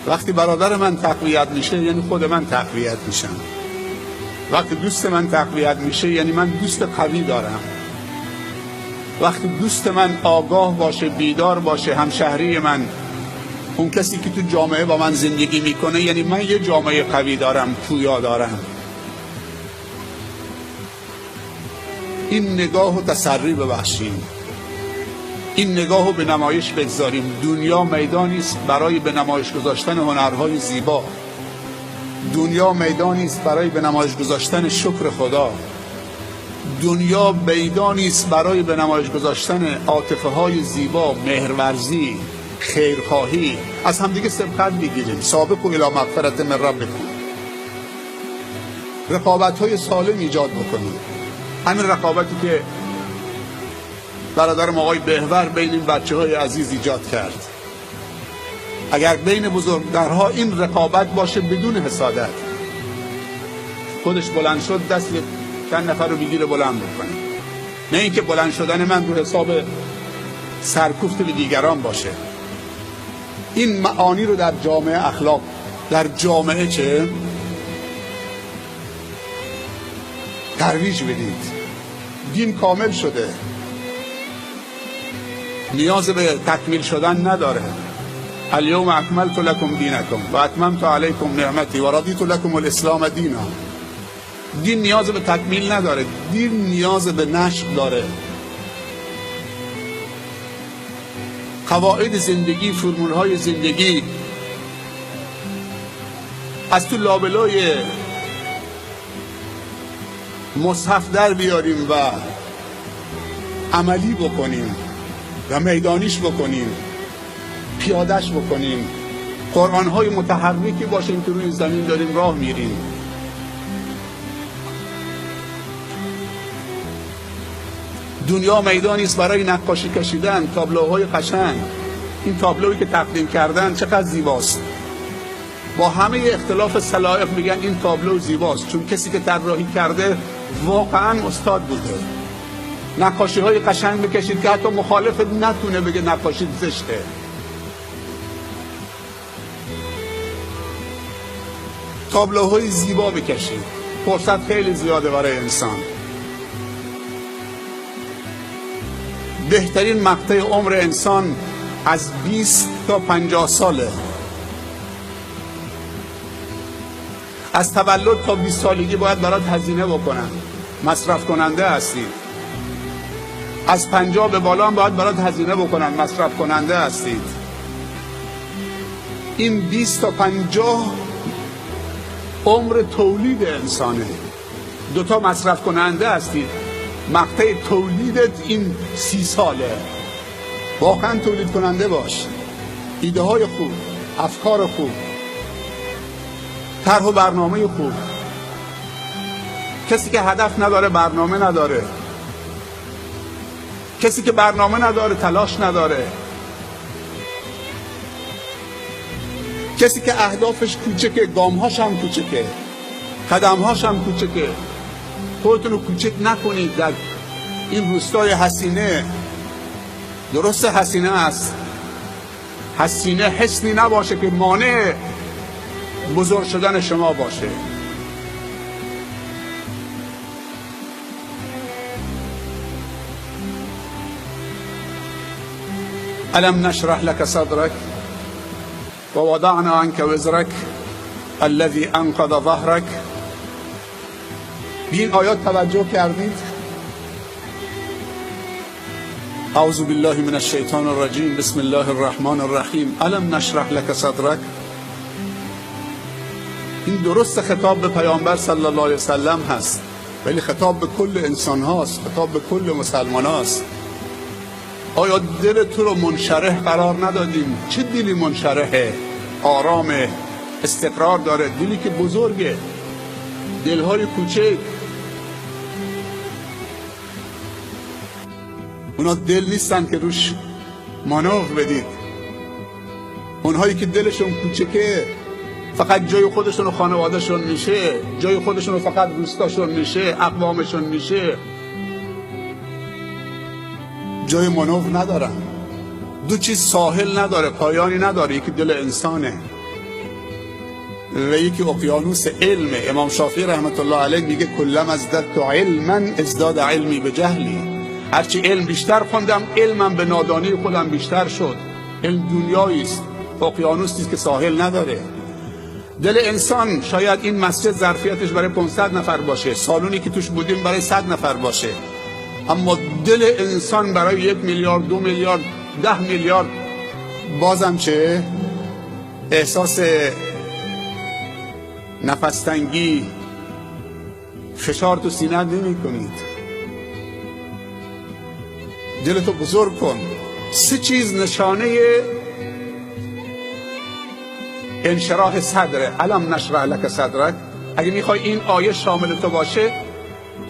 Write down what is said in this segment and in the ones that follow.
وقتی برادر من تقویت میشه یعنی خود من تقویت میشم. وقتی دوست من تقویت میشه یعنی من دوست قوی دارم. وقتی دوست من آگاه باشه، بیدار باشه، همشهری من، اون کسی که تو جامعه با من زندگی میکنه، یعنی من یه جامعه قوی دارم، پویا دارم. این نگاه و تسری ببخشیم، این نگاه رو به نمایش بگذاریم. دنیا میدانی است برای به نمایش گذاشتن هنرهای زیبا. دنیا میدانی است برای به نمایش گذاشتن شکر خدا. دنیا میدانی است برای به نمایش گذاشتن عاطفه های زیبا، مهرورزی، خیرخواهی. از همدیگه سبقت بگیریم. سابقوا الی مغفرة من ربکم. رقابت های سالم ایجاد بکنیم. همین رقابتی که برادرم آقای بهور بین این بچه های عزیز ایجاد کرد، اگر بین بزرگترها این رقابت باشه بدون حسادت، خودش بلند شد دست چند نفر رو بگیره بلند بکنه، نه اینکه بلند شدن من رو حساب سرکوفت به دیگران باشه. این معانی رو در جامعه اخلاق، در جامعه چه ترویج بدید. دین کامل شده، نیاز به تکمیل شدن نداره. الیوم اکملت لکم دینکم و اتممت علیکم نعمتی و رضیت لکم الاسلام دینا. دین نیاز به تکمیل نداره، دین نیاز به نشر داره. قواعد زندگی، فرمولهای زندگی از تو لابلای مصحف در بیاریم و عملی بکنیم و میدانیش بکنیم، پیادش بکنیم. قرآن‌های متحرکی باشیم که روی زمین داریم راه میریم. دنیا میدانی است برای نقاشی کشیدن، تابلوهای قشنگ. این تابلویی که تقدیم کردن چقدر زیباست. با همه اختلاف سلایق میگن این تابلو زیباست، چون کسی که طراحی کرده واقعا استاد بوده. نقاشی های قشنگ بکشید که حتی مخالف نتونه بگه نقاشی زشته. تابلوهای زیبا بکشید. فرصت خیلی زیاده برای انسان. بهترین مقطع عمر انسان از 20 تا 50 ساله. از تولد تا 20 سالگی باید برات هزینه بکنن، مصرف کننده هستی. از 50 به بالا هم باید برات هزینه بکنن، مصرف کننده هستید. این 20 تا 50 عمر تولید انسانه. دوتا مصرف کننده هستید. مقطع تولیدت این 30 ساله. واقعا تولید کننده باش. ایده های خوب، افکار خوب، طرح و برنامه خوب. کسی که هدف نداره برنامه نداره. کسی که برنامه نداره تلاش نداره. کسی که اهدافش کوچکه، گامهاش هم کوچکه، قدمهاش هم کوچکه. خودتون رو کوچک نکنید در این روستای حسینه. درست حسینه است، حسینه حسنی نباشه که مانع بزرگ شدن شما باشه. الم نشرح لك صدرك و وضعنا عنك وزرك الذي انقض ظهرك. به این آیات توجه کردید؟ اعوذ بالله من الشیطان الرجیم بسم الله الرحمن الرحیم. الم نشرح لك صدرك. این درست خطاب به پیامبر صلی الله علیه وسلم هست، ولی خطاب به کل انسان هاست، خطاب به کل مسلمان هاست. آیا دل تو رو منشرح قرار ندادیم؟ چه دلی منشرحه؟ آرامه، استقرار داره. دلی که بزرگه، دلهای کوچک اونا دل نیستن که روش مانور بدید. اونهایی که دلشون کوچکه فقط جای خودشون و خانوادهشون میشه، جای خودشون و فقط دوستاشون میشه، اقوامشون میشه، جای مانور ندارن. دو چیز ساحل نداره، پایانی نداره. یکی دل انسانه، و یکی اقیانوس علم. امام شافعی رحمت الله علیه میگه کلم ازددت علما ازداد علمی به جهلی. هرچی علم بیشتر خوندم علمم به نادانی خودم بیشتر شد. علم دنیایی است، اقیانوسی است که ساحل نداره. دل انسان شاید این مسجد ظرفیتش برای 500 نفر باشه، سالونی که توش بودیم برای 100 نفر باشه، اما دل انسان برای 1 میلیارد 2 میلیارد 10 میلیارد بازم چه احساس نفس تنگی، فشار تو سینه نمی کنید. دلتو بزرگ کن. 3 چیز نشانه انشراح صدره. الم نشرح لک صدرک. اگه میخوای این آیه شامل تو باشه،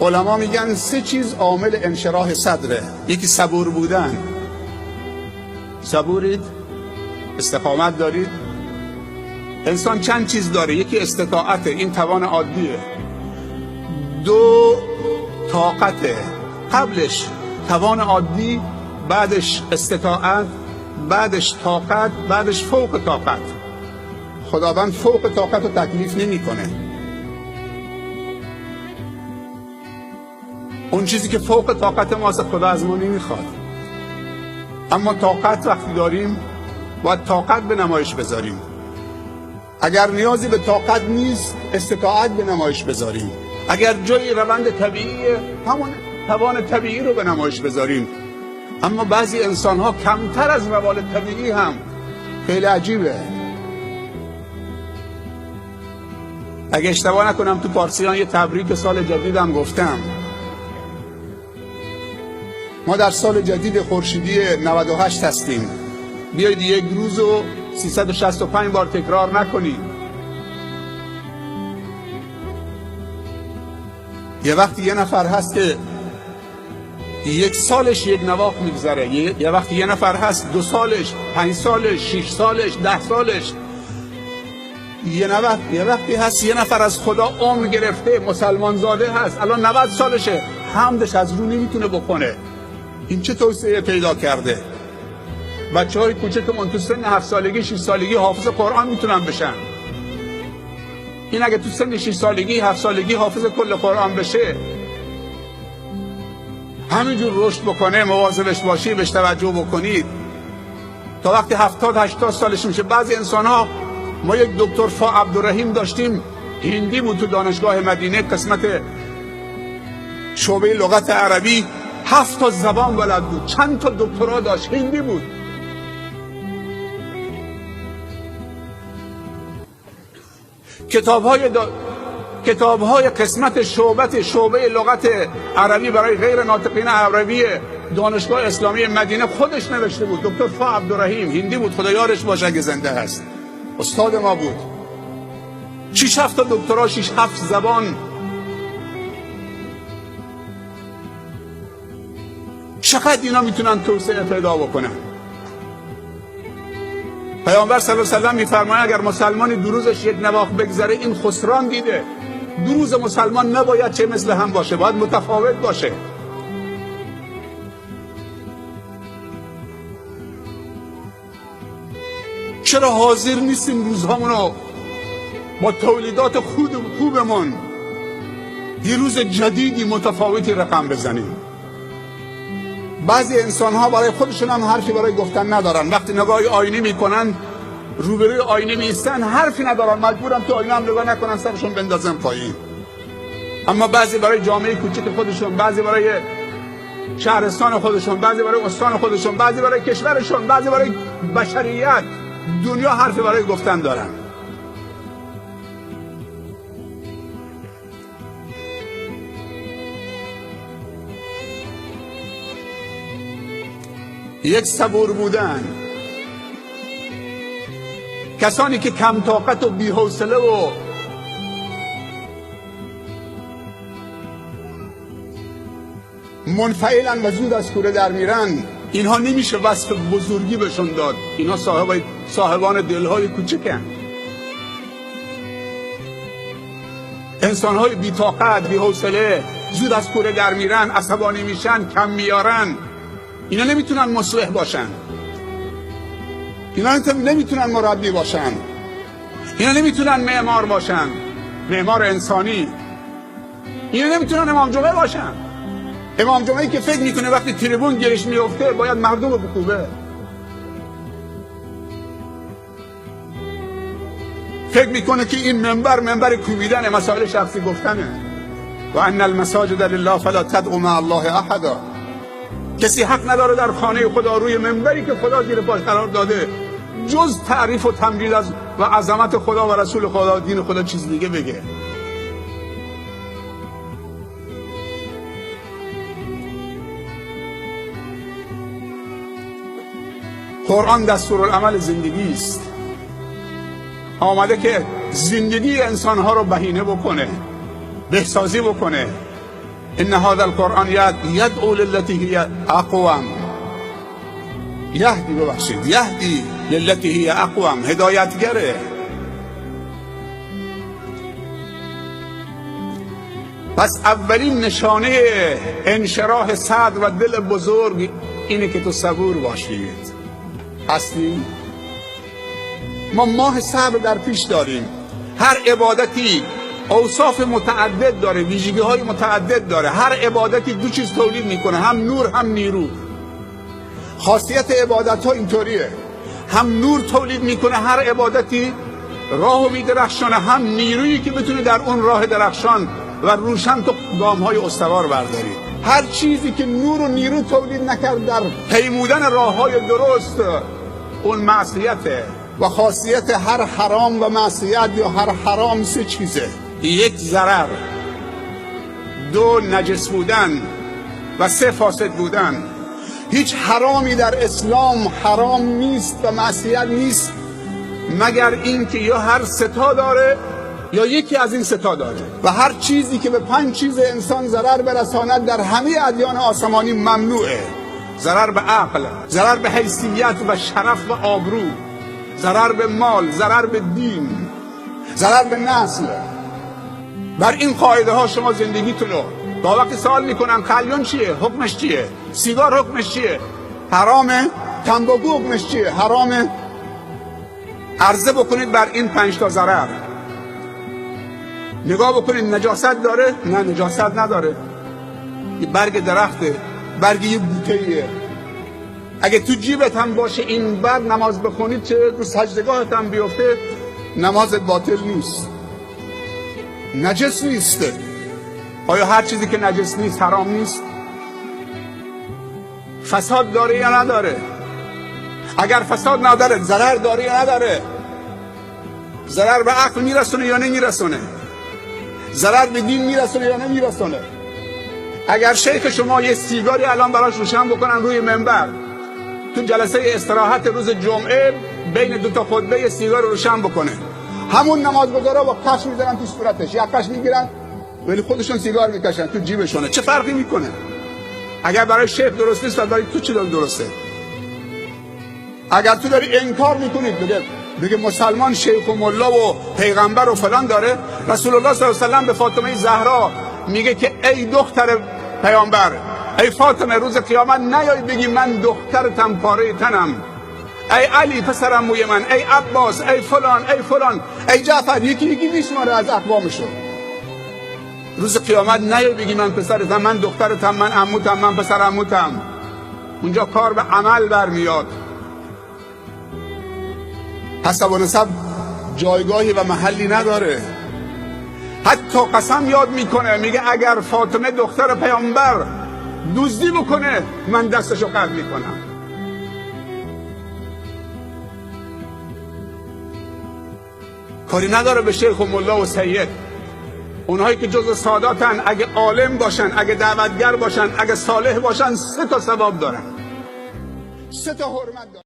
علما میگن 3 چیز عامل انشراح صدره. یکی صبور بودن. صبورید؟ استقامت دارید؟ انسان چند چیز داره. یکی استطاعته، این توان عادیه. 2 طاقته، قبلش توان عادی، بعدش استطاعت، بعدش طاقت، بعدش فوق طاقت. خداوند فوق طاقت رو تکلیف نمیکنه. اون چیزی که فوق طاقت ماست خدا از ما نمیخواد. اما طاقت وقتی داریم باید طاقت به نمایش بذاریم. اگر نیازی به طاقت نیست استطاعت به نمایش بذاریم. اگر جای روند طبیعیه همون توان طبیعی رو به نمایش بذاریم. اما بعضی انسان ها کمتر از روال طبیعی هم. خیلی عجیبه. اگه اشتباه نکنم تو پارسیان یه تبریک سال جدیدم گفتم. ما در سال جدید خورشیدی 98 هستیم. بیایید یک روز رو 365 بار تکرار نکنیم. یه وقتی یه نفر هست که 1 سالش 1 نواخت میگذره. یه وقتی یه نفر هست 2 سالش، 5 سالش، 6 سالش، 10 سالش. یه وقتی هست یه نفر از خدا عمر گرفته، مسلمان زاده هست، الان 90 سالشه، حمدش از رو نمیتونه بکنه. این چه توسعه پیدا کرده؟ بچه‌های کوچکمون تو سن 7 سالگی 6 سالگی حافظ قرآن میتونن بشن. این اگه تو سن 6 سالگی 7 سالگی حافظ کل قرآن بشه، همینجور رشد بکنه، مواظبش باشی، بهش توجه بکنید، تا وقتی 70-80 سالش میشه. بعضی انسان ها، ما یک دکتر فا عبدالرحیم داشتیم، هندی بود، تو دانشگاه مدینه قسمت شعبه لغت عربی، 7 تا زبان بلد بود، چند تا دکترا داشت، هندی بود. کتاب‌های قسمت شعبه لغت عربی برای غیر ناطقین عربی دانشگاه اسلامی مدینه خودش نوشته بود. دکتر فا عبدالرحیم هندی بود، خدا یارش باشه اگه زنده هست، استاد ما بود. 6-7 تا دکترا، 6-7 زبان. چقدر اینا میتونن توسعه پیدا بکنن؟ پیامبر صلی الله علیه و سلم میفرماید اگر مسلمانی 2 روزش 1 نواخت بگذره این خسران دیده. 2 روز مسلمان نباید چه مثل هم باشه، باید متفاوت باشه. چرا حاضر نیستیم روزهامون رو با تولیدات خوبمون یه روز جدیدی متفاوتی رقم بزنیم؟ بعضی انسان ها برای خودشون هم حرفی برای گفتن ندارن. وقتی نگاه آینه میکنن، روبروی آینه میستن، حرفی ندارن، مجبورن تو آینه هم نگاه نکنن، سرشون بندازن پایین. اما بعضی برای جامعه کوچک خودشون، بعضی برای شهرستان خودشون، بعضی برای استان خودشون، بعضی برای کشورشون، بعضی برای بشریت، دنیا حرفی برای گفتن دارن. یک صبور بودن. کسانی که کم طاقت و بی‌حوصله و منفعلن و زود از کوره در میرن، اینها نمیشه وصف بزرگی بهشون داد. اینها صاحبان دلهای کوچکن. انسانهای بی طاقت، بی حوصله، زود از کوره در میرن، عصبانی میشن، کم میارن، اینا نمیتونن مصلح باشن، اینا نمیتونن مربی باشن. اینا نمیتونن معمار باشن، معمار انسانی. اینا نمیتونن امام جمعه باشن. امام جمعه‌ای که فکر میکنه وقتی تریبون گیرش میفته باید مردم رو بکوبه، فکر میکنه که این منبر کوبیدن، مسائل شخصی گفتنه. و ان المساجد لله فلا تدعوا مع الله احدا. کسی حق نداره در خانه خدا روی منبری که خدا زیر پاش قرار داده جز تعریف و تمجید از و عظمت خدا و رسول خدا و دین خدا چیز دیگه بگه. قرآن دستورالعمل زندگی است. آمده که زندگی انسانها رو بهینه بکنه، بهسازی بکنه. ان هذا القرآن یدعو للتی هی اقوم. یهدی للتی هی اقوم، هدایتگره. پس اولین نشانه انشراح صدر و دل بزرگ اینه که تو صبور باشید. هستیم؟ ما ماه صبر در پیش داریم. هر عبادتی اوصاف متعدد داره، ویژگی های متعدد داره. هر عبادتی دو چیز تولید میکنه، هم نور هم نیرو. خاصیت عبادت ها اینطوریه، هم نور تولید میکنه هر عبادتی، راهو میدرخشانه، هم نیرویی که بتونه در اون راه درخشان و روشن تو گام های استوار برداری. هر چیزی که نور و نیرو تولید نکرد در پیمودن راه های درست، اون معصیته. و خاصیت هر حرام و معصیت یا هر حرام سه چیزه: یک، ضرر، دو، نجس بودن و سه، فاسد بودن. هیچ حرامی در اسلام حرام نیست و معصیت نیست مگر این که یا هر ستا داره یا یکی از این ستا داره. و هر چیزی که به 5 چیز انسان ضرر برساند در همه ادیان آسمانی ممنوعه: ضرر به عقل، ضرر به حیثیت و شرف و آبرو، ضرر به مال، ضرر به دین، ضرر به نسل. بر این قاعده ها شما زندگیتون رو تا وقتی سوال میکنن کلیون چیه؟ حکمش چیه؟ سیگار حکمش چیه؟ حرامه؟ تنباکو حکمش چیه؟ حرامه؟ عرضه بکنید بر این 5 تا ضرر. نگاه بکنید نجاست داره؟ نه نجاست نداره. یه برگ درخته، برگ یه بوته‌ایه. اگه تو جیبت هم باشه این برگ، نماز بخونید چه رو سجدگاهت هم بیفته، نمازت باطل نیست، نجس نیست. آیا هر چیزی که نجس نیست حرام نیست؟ فساد داره یا نداره؟ اگر فساد نداره ضرر داره یا نداره؟ ضرر به عقل میرسونه یا نمیرسونه؟ ضرر به دین میرسونه یا نمیرسونه؟ اگر شیخ شما یه سیگاری الان براش روشن بکنن روی منبر، تو جلسه استراحت روز جمعه بین 2 تا خطبه سیگار روشن بکنه، همون نمازگزارا با کش میزنن تو صورتش، یا کش میگیرن ولی خودشون سیگار میکشن تو جیبشونه. چه فرقی میکنه؟ اگر برای شیخ درست نیست برای تو چی درسته؟ اگر تو داری انکار میکنید بگه مسلمان شیخ و ملا و پیغمبر و فلان داره، رسول الله صلی الله علیه و سلم به فاطمه زهرا میگه که ای دختر پیامبر، ای فاطمه روز قیامت نیای بگی من دخترتم پاره تنم، ای علی پسرم موی من، ای عباس، ای فلان، ای فلان، ای جعفر، یکی میشماره از اقوامشو. روز قیامت نیای بگی من پسرتم، من دخترتم، من عموتم، من پسر عموتم. اونجا کار به عمل برمیاد. حسب و نسب جایگاهی و محلی نداره. حتی قسم یاد میکنه، میگه اگر فاطمه دختر پیامبر دزدی بکنه من دستشو قطع میکنم. کاری نداره به شیخ و ملا و سید. اونهایی که جز ساداتن اگه عالم باشن، اگه دعوتگر باشن، اگه صالح باشن 3 تا ثواب دارن، 3 تا حرمت دارن.